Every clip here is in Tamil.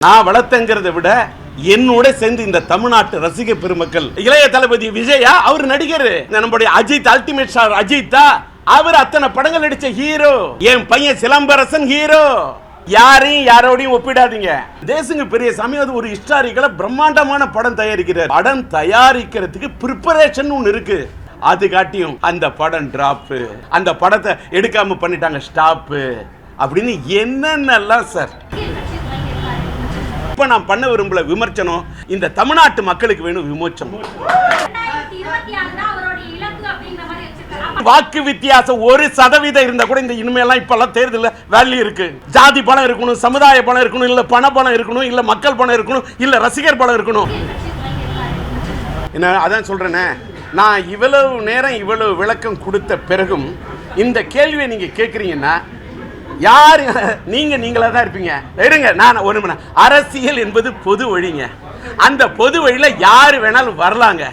நான் வளர்த்தங்கிறத விட என்னோட சேர்ந்து இந்த தமிழ்நாட்டு ரசிக பெருமக்கள் இளைய தளபதி விஜயா அவர் நடிகர், நம்முடைய அஜித் அல்டிமேட் ஸ்டார் அஜித்தா அவர் அத்தனை படங்கள் நடிச்ச ஹீரோ. என் பையன் சிலம்பரசன் ஹீரோ. யாரையும் யாரோடையும் ஒப்பிடாதீங்க. தேசங்க பெரிய சமயம் ஒரு ஹிஸ்டாரிக்கலா பிரம்மாண்டமான படம் தயாரிக்கிறார். படம் தயாரிக்கிறதுக்கு பிரிப்பரேஷன் ஒன்று இருக்கு. அது காட்டியும் அந்த படம் டிராப், அந்த படத்தை எடுக்காம பண்ணிட்டாங்க ஸ்டாப் அப்படின்னு என்னென்னலாம் சார். இப்ப நான் பண்ண விரும்பல விமர்சனம், இந்த தமிழ்நாட்டு மக்களுக்கு வேணும் விமோச்சனம். வாக்கு வித்தியாசம் 1% இருந்தா கூட இந்த இனிமேலாம் இப்பெல்லாம் தேர்தலில் வேல்யூ இருக்கு. ஜாதி பணம் இருக்கணும், சமுதாய பணம் இருக்கணும், இல்ல பண பணம் இருக்கணும், இல்ல மக்கள் பணம் இருக்கணும், இல்ல ரசிகர் பணம் இருக்கணும். என்ன அதான் சொல்றேனே, நான் இவ்வளவு நேரம் இவ்வளவு விளக்கம் கொடுத்த பிறகும் இந்த கேள்வியை நீங்க கேட்குறீங்கன்னா யாரு நீங்களா தான் இருப்பீங்க. இருங்க, நான் ஒரு மணி அரசியல் என்பது பொது வழிங்க. அந்த பொது வழியில யாரு வேணாலும் வரலாங்க,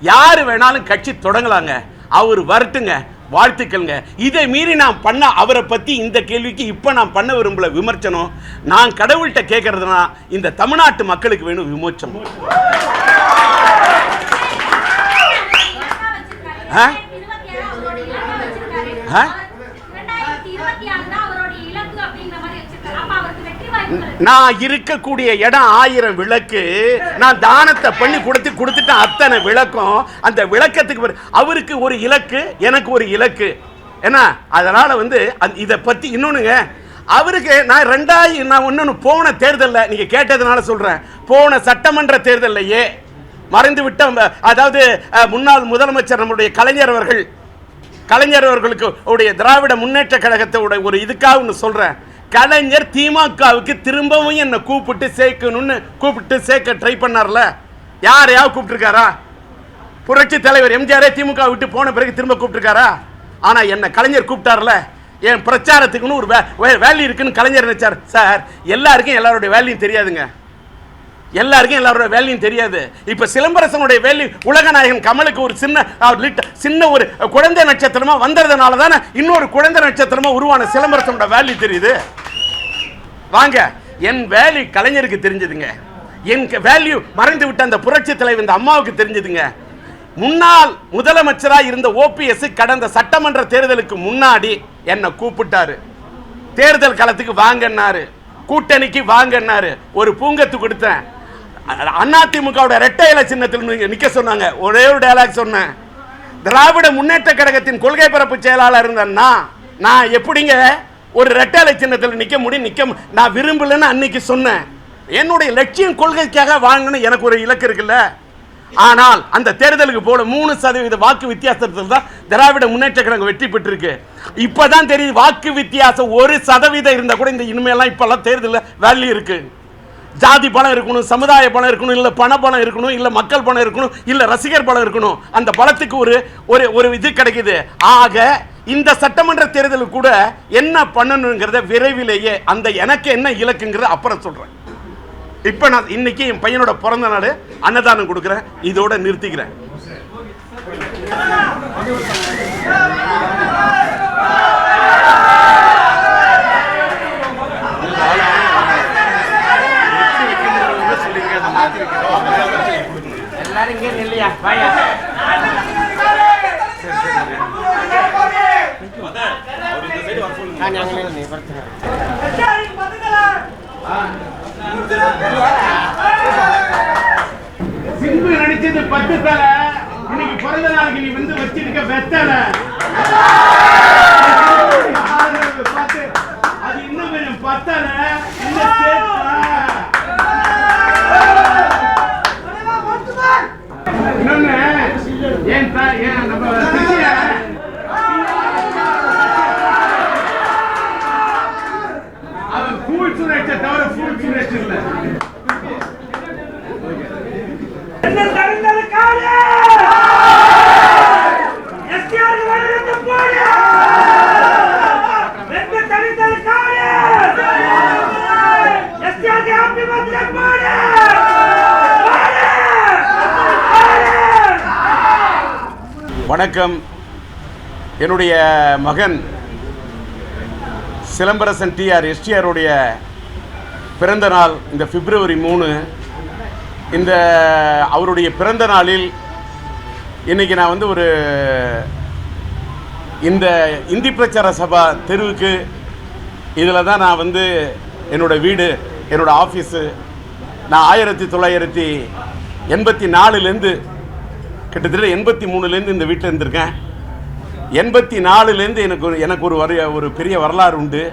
யாரு வேணாலும் கட்சி தொடங்கலாங்க. அவர் வரட்டுங்க, வாழ்த்துக்கள்ங்க. இதை மீறி நான் பண்ண அவரை பத்தி இந்த கேள்விக்கு இப்ப நான் பண்ண விரும்பல விமர்சனம். நான் கடவுள்கிட்ட கேட்கறதுனா இந்த தமிழ்நாட்டு மக்களுக்கு வேணும் விமோச்சனம். நான் இருக்கக்கூடிய இடம் 1000 விளக்கு. நான் தானத்தை பண்ணி கொடுத்துட்டேன் அத்தனை விளக்கம். அந்த விளக்கத்துக்கு அவருக்கு ஒரு இலக்கு, எனக்கு ஒரு இலக்கு என்ன. அதனால இதை பத்தி இன்னொன்னுங்க, அவருக்கு நான் ஒன்னு போன தேர்தலில் நீங்க கேட்டதுனால சொல்றேன். போன சட்டமன்ற தேர்தலையே மறைந்து விட்ட, அதாவது முன்னாள் முதலமைச்சர் நம்முடைய கலைஞர் அவர்களுக்கு உடைய திராவிட முன்னேற்ற கழகத்தோட ஒரு இதுக்காக ஒன்று சொல்றேன். கலைஞர் திமுகவுக்கு திரும்பவும் என்னை கூப்பிட்டு சேர்க்க ட்ரை பண்ணார்ல. யாரையாவது கூப்பிட்டுருக்காரா? புரட்சி தலைவர் எம்ஜிஆரே திமுக விட்டு போன பிறகு திரும்ப கூப்பிட்டுருக்காரா? ஆனா என்ன கலைஞர் கூப்பிட்டார்ல. என் பிரச்சாரத்துக்குன்னு ஒரு வேல்யூ இருக்குன்னு கலைஞர் நினைச்சார். சார், எல்லாருக்கும் எல்லாருடைய வேல்யூ தெரியாதுங்க. எல்லாருக்கும் எல்லாரோட வேல்யூம் தெரியாது. இப்ப சிலம்பரசனுடைய வேல்யூ உலகநாயகன் கமலுக்கு ஒரு சின்ன ஒரு குழந்தை நட்சத்திரமா வந்ததுனால தானே இன்னொரு குழந்தை நட்சத்திரமா உருவான சிலம்பரசனோட வேல்யூ தெரியுது. வாங்க, என் வேல்யூ கலைஞருக்கு தெரிஞ்சதுங்க. என் வேல்யூ மறைந்து விட்ட அந்த புரட்சி தலைவர் இந்த அம்மாவுக்கு தெரிஞ்சதுங்க. முன்னாள் முதலமைச்சராக இருந்த ஓபிஎஸ் கடந்த சட்டமன்ற தேர்தலுக்கு முன்னாடி என்னை கூப்பிட்டாரு. தேர்தல் களத்துக்கு வாங்கன்னாரு, கூட்டணிக்கு வாங்கன்னாரு. ஒரு பூங்கத்து கொடுத்தேன். அதிமுகவோட இரட்டை இலை சின்னத்தில் நிக்க சொன்னாங்க. ஒரே ஒரு டயலாக் சொன்னேன். திராவிட முன்னேற்ற கழகத்தின் கொள்கை பரப்பு செயலாளர் இருந்தேன்னா நான் எப்படிங்க ஒரு இரட்டை இலை சின்னத்தில் நிக்க முடியும்? நான் விரும்பலன்னு அன்னைக்கு சொன்னேன். என்னுடைய லட்சியம் கொள்கைக்காக வாங்கணும், எனக்கு ஒரு இலக்கு இருக்குல்ல. ஆனால் அந்த தேர்தலுக்கு போல 3% வாக்கு வித்தியாசத்தில் தான் திராவிட முன்னேற்ற கழகம் வெற்றி பெற்றிருக்கு. இப்பதான் தெரியுது வாக்கு வித்தியாசம் 1% இருந்தா கூட இந்த இனிமேலாம் இப்பெல்லாம் தேர்தலில் வேல்யூ இருக்கு. ஜாதி பணம் இருக்கணும், சமுதாய பணம் இருக்கணும், இல்ல பண பணம் இருக்கணும், இல்ல மக்கள் பணம் இருக்கணும், இல்ல ரசிகர் பணம் இருக்கணும். அந்த பலத்துக்கு ஒரு இது கிடைக்குது. ஆக இந்த சட்டமன்ற தேர்தலுக்கு கூட என்ன பண்ணணுங்கிறத விரைவிலேயே அந்த எனக்கு என்ன இலக்குங்கிறத அப்புறம் சொல்றேன். இப்ப நான் இன்னைக்கு என் பையனோட பிறந்த நாள், அன்னதானம் கொடுக்கிறேன். இதோட நிறுத்திக்கிறேன். எல்லாரும் இங்கே இல்லையா? சிம்பு நடிச்சது 10 தலை, இன்னைக்கு பிறந்த நாளைக்கு நீ வச்சிருக்க வெத்தலை. அது இன்னும் கொஞ்சம் பத்தலை. இன்னொன்னு ஏன் நம்ம அவன் கூல் சுரேஷ தவிர ஃபுல் சுரேஷ் இல்ல. என்ன தரங்களுக்காக எஸ்டிஆர் வளர்ந்து போடு. என்ன தரங்களுக்காக எஸ்டிஆர் க்கு ஹாப்பி பர்த்டே போடு. வணக்கம். என்னுடைய மகன் சிலம்பரசன் டிஆர் எஸ்டிஆருடைய பிறந்த நாள் இந்த பிப்ரவரி 3. இந்த அவருடைய பிறந்த நாளில் இன்றைக்கி நான் வந்து ஒரு இந்த இந்தி பிரச்சார சபா தெருவுக்கு இதில் தான் நான் வந்து என்னோடய வீடு, என்னோடய ஆஃபீஸு. நான் 1984 கிட்டத்தட்ட 83 இந்த வீட்டில் இருந்திருக்கேன். 84 எனக்கு ஒரு பெரிய வரலாறு உண்டு.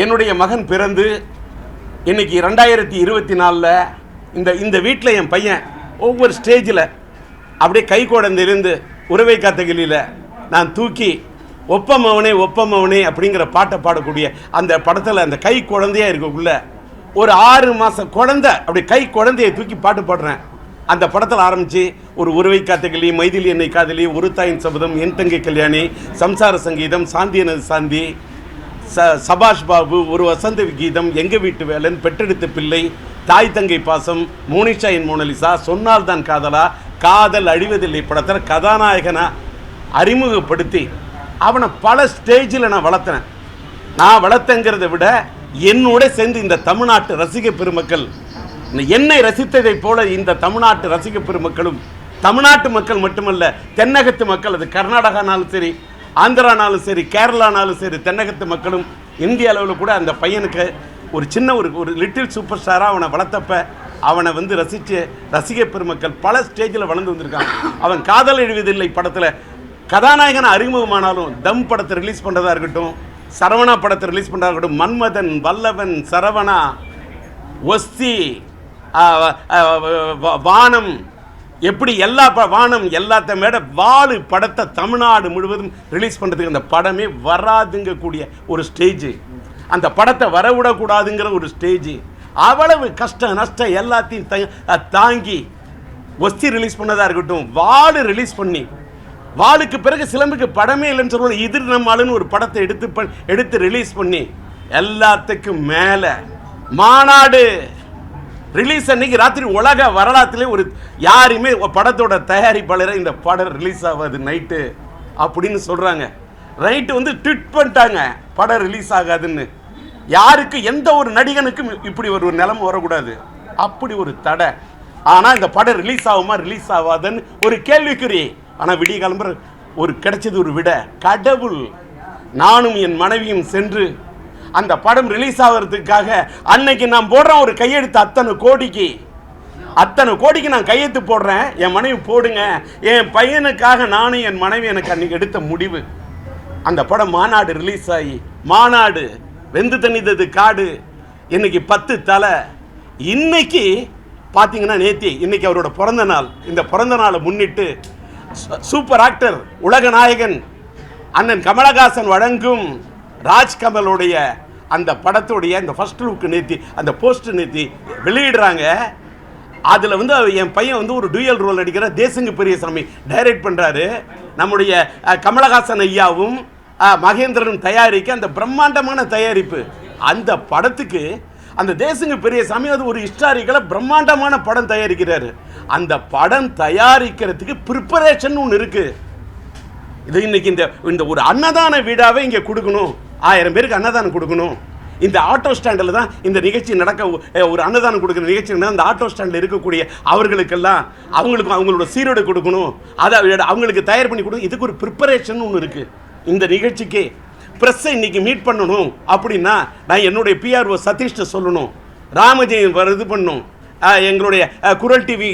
என்னுடைய மகன் பிறந்து இன்னைக்கு 2024 இந்த வீட்டில் என் பையன் ஒவ்வொரு ஸ்டேஜில் அப்படியே கை குழந்தையிலேருந்து உறவை காத்தகிலியில் நான் தூக்கி ஒப்பமவனே ஒப்பமவனே அப்படிங்கிற பாட்டை பாடக்கூடிய அந்த படத்தில் அந்த கை குழந்தையாக இருக்கக்குள்ள ஒரு 6 மாத குழந்தை அப்படி கை குழந்தையை தூக்கி பாட்டு பாடுறேன். அந்த படத்தில் ஆரம்பித்து ஒரு உறவை காத்தகிளி, மைதிலி என்னை காதலி, ஒரு தாயின் சபதம், என் தங்கை கல்யாணி, சம்சார சங்கீதம், சாந்தியனது சாந்தி, சபாஷ் பாபு, ஒரு வசந்த கீதம், எங்கள் வீட்டு வேலன், பெற்றெடுத்த பிள்ளை, தாய் தங்கை பாசம், மோனிஷா என் மோனலிசா, சொன்னால் தான் காதலா, காதல் அழிவதில்லை படத்தில் கதாநாயகனை அறிமுகப்படுத்தி அவனை பல ஸ்டேஜில் நான் வளர்த்தேன். நான் வளர்த்தங்கிறத விட என்னோட சேர்ந்து இந்த தமிழ்நாட்டு ரசிக பெருமக்கள் என்னை ரசித்ததை போல இந்த தமிழ்நாட்டு ரசிக பெருமக்களும், தமிழ்நாட்டு மக்கள் மட்டுமல்ல தென்னகத்து மக்கள், அது கர்நாடகானாலும் சரி, ஆந்திரானாலும் சரி, கேரளானாலும் சரி, தென்னகத்து மக்களும் இந்திய அளவில் கூட அந்த பையனுக்கு ஒரு சின்ன ஒரு லிட்டில் சூப்பர் ஸ்டாராக அவனை வளர்த்தப்ப அவனை வந்து ரசித்து ரசிக பெருமக்கள் பல ஸ்டேஜில் வளர்ந்து வந்திருக்காங்க. அவன் காதல் எழுவதில்லை படத்தில் கதாநாயகன் அறிமுகமானாலும் தம் படத்தை ரிலீஸ் பண்ணுறதா இருக்கட்டும், சரவணா படத்தை ரிலீஸ் பண்ணுறதா இருக்கட்டும், மன்மதன், வல்லவன், சரவணா, ஒஸ்தி, வானம், எப்படி வானம் எல்லாத்த மேட வாழு படத்தை தமிழ்நாடு முழுவதும் ரிலீஸ் பண்ணுறதுக்கு அந்த படமே வராதுங்க கூடிய ஒரு ஸ்டேஜ், அந்த படத்தை வரவிடக்கூடாதுங்கிற ஒரு ஸ்டேஜ், அவ்வளவு கஷ்டம் நஷ்டம் எல்லாத்தையும் தாங்கி ஒஸ்தி ரிலீஸ் பண்ணதாக இருக்கட்டும், வாழு ரிலீஸ் பண்ணி, வாளுக்கு பிறகு சிலம்புக்கு படமே இல்லைன்னு சொல்லுவோம், எதிர் நம்மாளுன்னு ஒரு படத்தை எடுத்து ரிலீஸ் பண்ணி எல்லாத்துக்கும் மேலே மாநாடு ரிலீஸ் அன்னைக்கு ராத்திரி உலக வரலாற்றிலே ஒரு யாருமே படத்தோட தயாரிப்பாளரை இந்த படம் ரிலீஸ் ஆகாது நைட்டு அப்படின்னு சொல்கிறாங்க. ரைட்டு வந்து ட்விட் பண்ணிட்டாங்க படம் ரிலீஸ் ஆகாதுன்னு. யாருக்கு எந்த ஒரு நடிகனுக்கும் இப்படி ஒரு நிலைமை வரக்கூடாது, அப்படி ஒரு தடை. ஆனால் இந்த படம் ரிலீஸ் ஆகுமா ரிலீஸ் ஆகாதுன்னு ஒரு கேள்விக்குறி. ஆனால் விடிய கிளம்புற ஒரு கிடைச்சது ஒரு விட, கடவுள் நானும் என் மனைவியும் சென்று அந்த படம் ரிலீஸ் ஆகிறதுக்காக அன்னைக்கு நான் போடுறேன் ஒரு கையெழுத்து, அத்தனை கோடிக்கு நான் கையெழுத்து போடுறேன், என் மனைவி போடுங்க, என் பையனுக்காக நானும் என் மனைவி எனக்கு அன்னைக்கு எடுத்த முடிவு. அந்த படம் மாநாடு ரிலீஸ் ஆகி, மாநாடு வெந்து தண்ணிதது காடு, இன்னைக்கு 10 தலை. இன்னைக்கு பார்த்தீங்கன்னா இன்னைக்கு அவரோட பிறந்த நாள். இந்த பிறந்த நாளை முன்னிட்டு சூப்பர் ஆக்டர் உலக நாயகன் அண்ணன் கமலஹாசன் வழங்கும் ராஜ்கமலுடைய அந்த படத்துடைய அந்த ஃபர்ஸ்ட் லுக் அந்த போஸ்ட் வெளியிடுறாங்க. அதில் வந்து என் பையன் வந்து ஒரு டூயல் ரோல் நடிக்கிற தேசங்கு பெரியசாமி டைரக்ட் பண்ணுறாரு. நம்முடைய கமலஹாசன் ஐயாவும் மகேந்திரனும் தயாரிக்க அந்த பிரம்மாண்டமான தயாரிப்பு. அந்த படத்துக்கு அந்த தேசங்கு பெரியசாமி அது ஒரு ஹிஸ்டாரிக்கலாக பிரம்மாண்டமான படம் தயாரிக்கிறாரு. அந்த படம் தயாரிக்கிறதுக்கு ப்ரிப்பரேஷன் ஒன்று இருக்குது. இது இன்னைக்கு இந்த ஒரு அன்னதான வீடாவே இங்கே கொடுக்கணும், 1000 பேருக்கு அன்னதானம் கொடுக்கணும். இந்த ஆட்டோ ஸ்டாண்டில் தான் இந்த நிகழ்ச்சி நடக்க, ஒரு அன்னதானம் கொடுக்குற நிகழ்ச்சி அந்த ஆட்டோ ஸ்டாண்டில் இருக்கக்கூடிய அவர்களுக்கெல்லாம் அவங்களோட சீரோடு கொடுக்கணும், அதை அவங்களுக்கு தயார் பண்ணி கொடுக்கணும். இதுக்கு ஒரு ப்ரிப்பரேஷன் ஒன்று இருக்குது. இந்த நிகழ்ச்சிக்கு ப்ரெஸ்ஸை இன்னைக்கு மீட் பண்ணணும் அப்படின்னா நான் என்னுடைய பிஆர்ஓ சதீஷ்ட சொல்லணும், ராமஜெயம் இது பண்ணணும், எங்களுடைய குரல் டிவி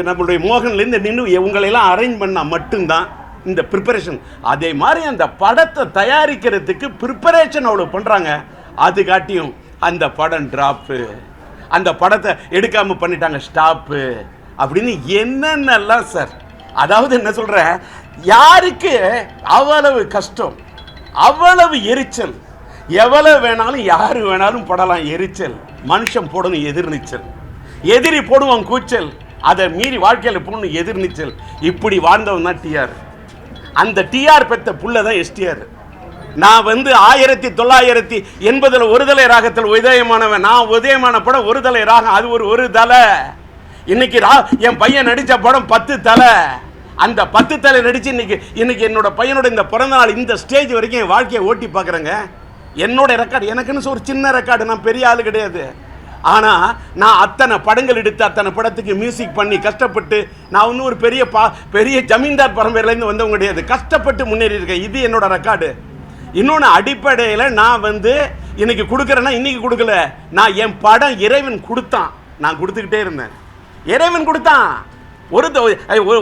நம்மளுடைய மோகன்லேருந்து நின்று உங்களையெல்லாம் அரேஞ்ச் பண்ணால் மட்டும்தான் இந்த ப்ரிப்பரேஷன். அதே மாதிரி அந்த படத்தை தயாரிக்கிறதுக்கு ப்ரிப்பரேஷன் அவ்வளோ பண்ணுறாங்க. அது காட்டியும் அந்த படம் ட்ராப்பு, அந்த படத்தை எடுக்காமல் பண்ணிட்டாங்க ஸ்டாப்பு அப்படின்னு என்னென்னலாம் சார். அதாவது என்ன சொல்கிறேன், யாருக்கு அவ்வளவு கஷ்டம், அவ்வளவு எரிச்சல், எவ்வளவு வேணாலும் யாரு வேணாலும் படலாம் எரிச்சல், மனுஷன் போடணும் எதிர்நீச்சல், எதிரி போடுவான் கூச்சல், அதை மீறி வாழ்க்கையில் போடணும் எதிர்நீச்சல். இப்படி வாழ்ந்தவன் தான் டிஆர். அந்த டிஆர் பெற்ற புள்ள தான் எஸ்டிஆர். நான் வந்து 1980 ஒருதலை ராகத்தில் உதயமானவன். நான் உதயமான படம் ஒருதலை ராகம், அது ஒரு தலை. இன்னைக்கு என் பையன் நடித்த படம் 10 தலை. அந்த 10 தலை நடித்து இன்னைக்கு என்னோட பையனோட இந்த பிறந்த நாள் இந்த ஸ்டேஜ் வரைக்கும் என் வாழ்க்கையை ஓட்டி பார்க்குறேங்க. என்னோட ரெக்கார்டு எனக்குன்னு ஒரு சின்ன ரெக்கார்டு, நான் பெரிய ஆளு கிடையாது. ஆனா நான் அத்தனை படங்கள் எடுத்து அத்தனை படத்துக்கு மியூசிக் பண்ணி கஷ்டப்பட்டு, நான் இன்னும் ஒரு பெரிய ஜமீன்தார் பரம்பரையிலேருந்து வந்தவங்க கிடையாது, கஷ்டப்பட்டு முன்னேறி இருக்கேன். இது என்னோட ரெக்கார்டு. இன்னொன்று அடிப்படையில் நான் இன்னைக்கு கொடுக்குறேன்னா இன்னைக்கு கொடுக்கல, நான் என் படம் இறைவன் கொடுத்தான், நான் கொடுத்துக்கிட்டே இருந்தேன். இறைவன் கொடுத்தான்.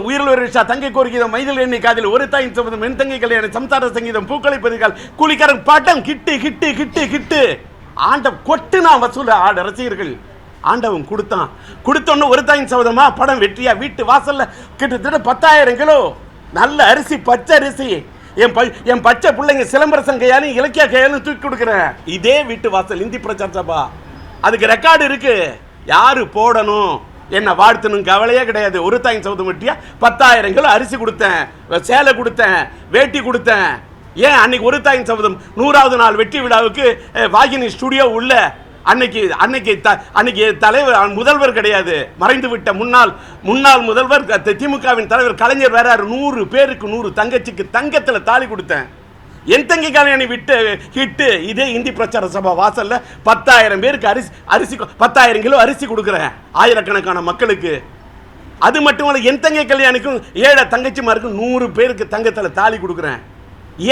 உயிரில் ஒரு விஷா தங்கை கோரிக்கை மைதில் எண்ணி காதில் ஒரு தாயின் சம்பந்தம் என் தங்கை கல்யாணம் சம்சார சங்கீதம் பூக்களை பதிகால் கூலிக்காரன் பாட்டம் கிட்டு கிட்டு கிட்டு கிட்டு ஆண்டம் கொட்டு நான் வசூல் ரசிகர்கள். ஆண்டவன் கொடுத்தான். கொடுத்தோன்னு ஒரு தாயின் சபதமா படம் வெற்றியா வீட்டு வாசல்ல கிட்டத்தட்ட 10,000 கிலோ நல்ல அரிசி, பச்சை அரிசி, என் பச்சை பிள்ளைங்க சிலம்பரசன் கையாலும் இலக்கிய கையாலும் தூக்கி கொடுக்குறேன். இதே வீட்டு வாசல் இந்தி பிரச்சார சபா, அதுக்கு ரெக்கார்டு இருக்கு. யாரு போடணும் என்ன வாழ்த்தணும் கவலையே கிடையாது. ஒரு தாயின் சபதம் வெட்டியா 10,000 கிலோ அரிசி கொடுத்தேன், சேலை கொடுத்தேன், வேட்டி கொடுத்தேன். ஏன் அன்னைக்கு ஒரு தாயின் சபதம் 100வது நாள் வெற்றி விழாவுக்கு வாகினி ஸ்டுடியோ உள்ள அன்னைக்கு தலைவர் முதல்வர் கிடையாது, மறைந்து விட்ட முன்னாள் முதல்வர் திமுகவின் தலைவர் கலைஞர் வேற 100 பேருக்கு 100 தங்கச்சிக்கு தங்கத்தில் தாலி கொடுத்தேன். என் தங்கை கல்யாணி விட்டு ஹிட்டு இதே இந்தி பிரச்சார சபா வாசல்ல 10,000 பேருக்கு அரிசி 10,000 கிலோ அரிசி கொடுக்குறேன் ஆயிரக்கணக்கான மக்களுக்கு. அது மட்டுமல்ல, என் தங்கை கல்யாணிக்கும் 7 தங்கச்சிமாருக்கும் 100 பேருக்கு தங்கத்தில் தாலி கொடுக்குறேன்.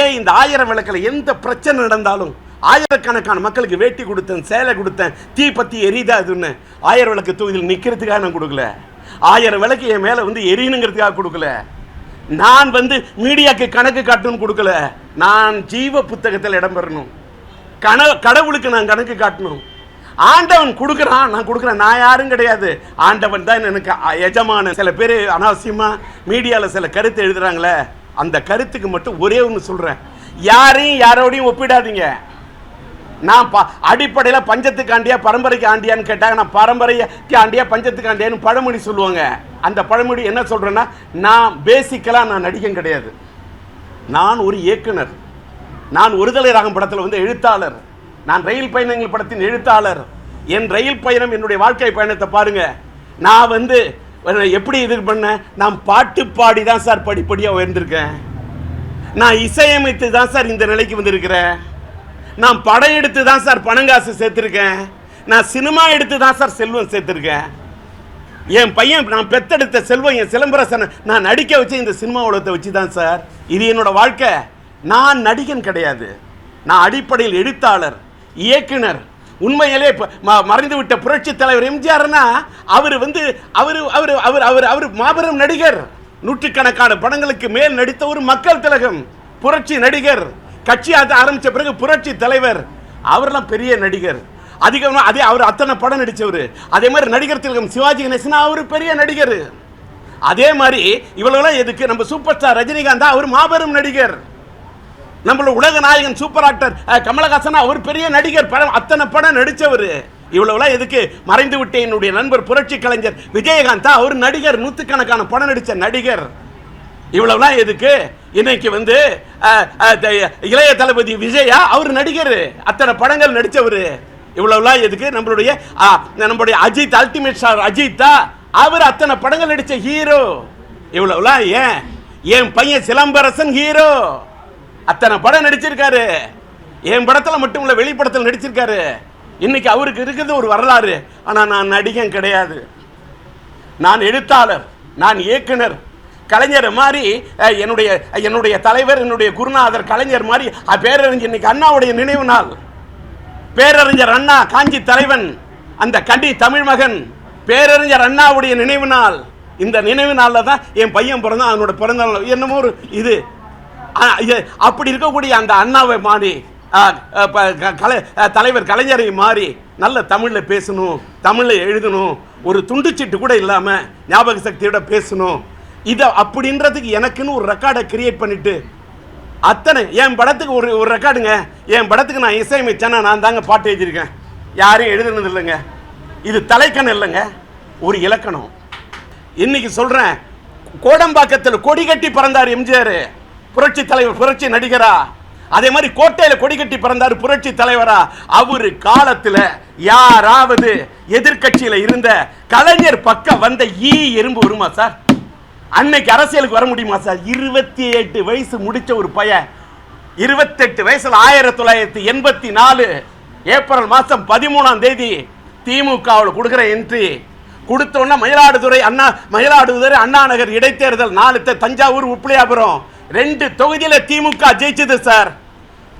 ஏன் இந்த 1000 விளக்கில் எந்த பிரச்சனை நடந்தாலும் ஆயிரக்கணக்கான மக்களுக்கு வேட்டி கொடுத்தேன், சேலை கொடுத்தேன், தீ பத்தி எரியுதா அதுன்னு 1000 விளக்கு தொகுதியில் நிற்கிறதுக்காக நான் கொடுக்கல, 1000 விளக்கு என் மேலே எரியணுங்கிறதுக்காக கொடுக்கல, நான் மீடியாக்கு கணக்கு காட்டணும்னு கொடுக்கல, நான் ஜீவ புத்தகத்தில் இடம்பெறணும், கடவுளுக்கு நான் கணக்கு காட்டணும். ஆண்டவன் கொடுக்குறான், நான் கொடுக்குறேன், நான் யாரும் கிடையாது, ஆண்டவன் தான் எனக்கு எஜமான. சில பேர் அனாவசியமா மீடியாவில் சில கருத்து எழுதுறாங்களே, அந்த கருத்துக்கு மட்டும் ஒரே ஒன்று சொல்றேன், யாரையும் யாரோடையும் ஒப்பிடாதீங்க. நான் அடிப்படையில் பஞ்சத்துக்கு ஆண்டியா பரம்பரைக்கு ஆண்டியான்னு கேட்டாங்க, நான் பரம்பரைக்கு ஆண்டியா பஞ்சத்துக்கு ஆண்டியான்னு பழமொழி சொல்லுவாங்க. அந்த பழமொழி என்ன சொல்றேன்னா, நான் பேசிக்கலாக நான் நடிகன் கிடையாது, நான் ஒரு இயக்குனர், நான் ஒருதலை ராகம் படத்தில் எழுத்தாளர், நான் ரயில் பயணங்கள் படத்தின் எழுத்தாளர். என் ரயில் பயணம் என்னுடைய வாழ்க்கை பயணத்தை பாருங்க. நான் எப்படி இது பண்ண, நான் பாட்டு பாடி தான் சார் படிப்படியாக உயர்ந்திருக்கேன், நான் இசையமைத்து தான் சார் இந்த நிலைக்கு வந்திருக்கிறேன், நான் படம் எடுத்து தான் சார் பணங்காசு சேர்த்திருக்கேன், நான் சினிமா எடுத்து தான் சார் செல்வம் சேர்த்திருக்கேன். என் பையன் நான் பெத்தெடுத்த செல்வம் என் சிலம்பரசனை நான் நடிக்க வச்சு இந்த சினிமா உலகத்தை வச்சு தான் சார். இது என்னோட வாழ்க்கை. நான் நடிகன் கிடையாது, நான் அடிப்படையில் எழுத்தாளர், இயக்குனர். உண்மையிலே மறைந்து விட்ட புரட்சி தலைவர் எம்ஜிஆர்னா அவர் அவர் மாபெரும் நடிகர், நூற்றுக்கணக்கான படங்களுக்கு மேல் நடித்த ஒரு மக்கள் திலகம், புரட்சி நடிகர். கட்சி ஆரம்பிச்ச பிறகு புரட்சி தலைவர், அவரெல்லாம் பெரிய நடிகர். அதிகமாக அதே அவர் அத்தனை படம் நடித்தவர். அதே மாதிரி நடிகர் திலகம் சிவாஜி கணேசன், அவர் பெரிய நடிகர். அதே மாதிரி இவ்வளவுலாம் எதுக்கு, நம்ம சூப்பர் ஸ்டார் ரஜினிகாந்த் அவர் மாபெரும் நடிகர், நம்மளோட உலக நாயகன் சூப்பர் ஆக்டர் கமலஹாசன் அவர் பெரிய நடிகர், அத்தனை படம் நடித்தவர். இவ்வளவுலாம் எதுக்கு, மறைந்து விட்ட என்னுடைய நண்பர் புரட்சி கலைஞர் விஜயகாந்த் அவர் நடிகர், நூற்றுக்கணக்கான படம் நடித்த நடிகர். இவ்வளவுலாம் எதுக்கு, இன்னைக்கு இளைய தளபதி விஜயா அவர் நடிகர், அத்தனை படங்கள் நடித்தவர். இவ்வளவுலாம் எதுக்கு, நம்மளுடைய அஜித் அல்டிமேட் ஸ்டார் அஜித்தா அவர் அத்தனை படங்கள் நடித்த ஹீரோ. இவ்வளவுலாம் ஏன், என் பையன் சிலம்பரசன் ஹீரோ, அத்தனை படம் நடிச்சிருக்காரு, என் படத்தில் மட்டும் இல்ல வெளிப்படத்தில் நடிச்சிருக்காரு. இன்னைக்கு அவருக்கு இருக்குது ஒரு வரலாறு. ஆனால் நான் நடிகன் கிடையாது, நான் எழுத்தாளர், நான் இயக்குனர். கலைஞர் மாதிரி என்னுடைய தலைவர், என்னுடைய குருநாதர் கலைஞர் மாதிரி பேரறிஞர், இன்னைக்கு அண்ணாவுடைய நினைவு நாள், பேரறிஞர் அண்ணா காஞ்சி தலைவன், அந்த கண்டி தமிழ் மகன் பேரறிஞர் அண்ணாவுடைய நினைவு நாள். இந்த நினைவு நாளில் தான் என் பையன் பிறந்தான், அவனோட பிறந்த நாள் என்னமோ ஒரு இது. அப்படி இருக்கக்கூடிய அந்த அண்ணாவை மாறி தலைவர் கலைஞரை மாறி நல்ல தமிழில் பேசணும், தமிழில் எழுதணும், ஒரு துண்டுச்சீட்டு கூட இல்லாமல் ஞாபக சக்தியோட பேசணும். இதை அப்படின்றதுக்கு எனக்குன்னு ஒரு ரெக்கார்டை கிரியேட் பண்ணிட்டு அத்தனை என் படத்துக்கு ஒரு ரெக்கார்டுங்க. என் படத்துக்கு நான் இசையமைச்சேன்னா நான் தாங்க பாட்டு எழுதியிருக்கேன், யாரும் எழுதுனது இல்லைங்க. இது தலைக்கணம் இல்லைங்க, ஒரு இலக்கணம். இன்னைக்கு சொல்கிறேன், கோடம்பாக்கத்தில் கொடி கட்டி பறந்தார் எம்ஜிஆர், புரட்சி தலைவர், புரட்சி நடிகரா. அதே மாதிரி கோட்டையில் கொடி கட்டி பிறந்தார் புரட்சி தலைவரா. அவரு காலத்தில் யாராவது எதிர்கட்சியில் இருந்த கலைஞர் பக்கம் வந்த எறும்பு வருமா சார்? அன்னைக்கு அரசியலுக்கு வர முடியுமா சார்? 28 வயசு முடிச்ச ஒரு பையன் 28 வயசுல 1984 ஏப்ரல் மாசம் 13ஆம் தேதி திமுகவில் கொடுக்கிற என்ட்ரி கொடுத்தோன்னா மயிலாடுதுறை அண்ணா நகர் இடைத்தேர்தல் 4 தஞ்சாவூர் உப்பிலியாபுரம் 2 தொகுதியில திமுக ஜெயிச்சது சார்.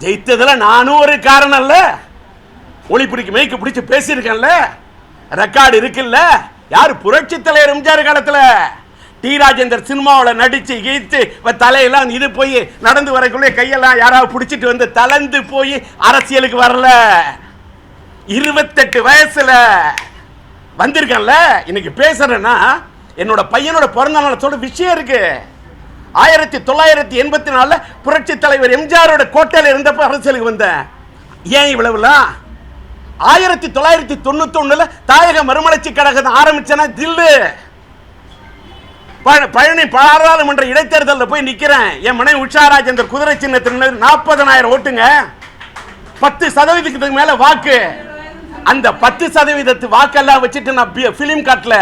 ஜெயித்ததுல நானும் ஒரு காரணம் இல்ல, ஒளி பிடிக்க மைக்கு பிடிச்சு பேசியிருக்கேன்ல, ரெக்கார்டு இருக்குல்ல. யாரு? புரட்சி தலைவர் எம்ஜிஆர் காலத்துல டி ராஜேந்தர் சினிமாவில் நடிச்சு கீத்து தலையெல்லாம் இது போய் நடந்து வரக்குள்ளே கையெல்லாம் யாராவது பிடிச்சிட்டு வந்து தளர்ந்து போய் அரசியலுக்கு வரல. 28 வயசுல வந்திருக்கேன்ல. இன்னைக்கு பேசுறேன்னா என்னோட பையனோட பிறந்த நாளத்தோட விஷயம் இருக்கு. 1984 புரட்சி தலைவர் எம்ஜிஆரோட கோட்டையில் இருந்தப்ப அரசியலுக்கு வந்தேன். ஏன் இவ்வளவுலாம்? 1991 தாயக மறுமலர்ச்சி கழகம் ஆரம்பிச்சேன்னா தில்லு பழனி பாராளுமன்ற இடைத்தேர்தலில் போய் நிக்கிறேன். என் மனைவி உஷா ராஜேந்தர் குதிரை சின்னத்தில் 40,000 ஓட்டுங்க, 10% மேல வாக்கு. அந்த 10% வாக்கெல்லாம் வச்சுட்டு நான் பிலிம் காட்டல.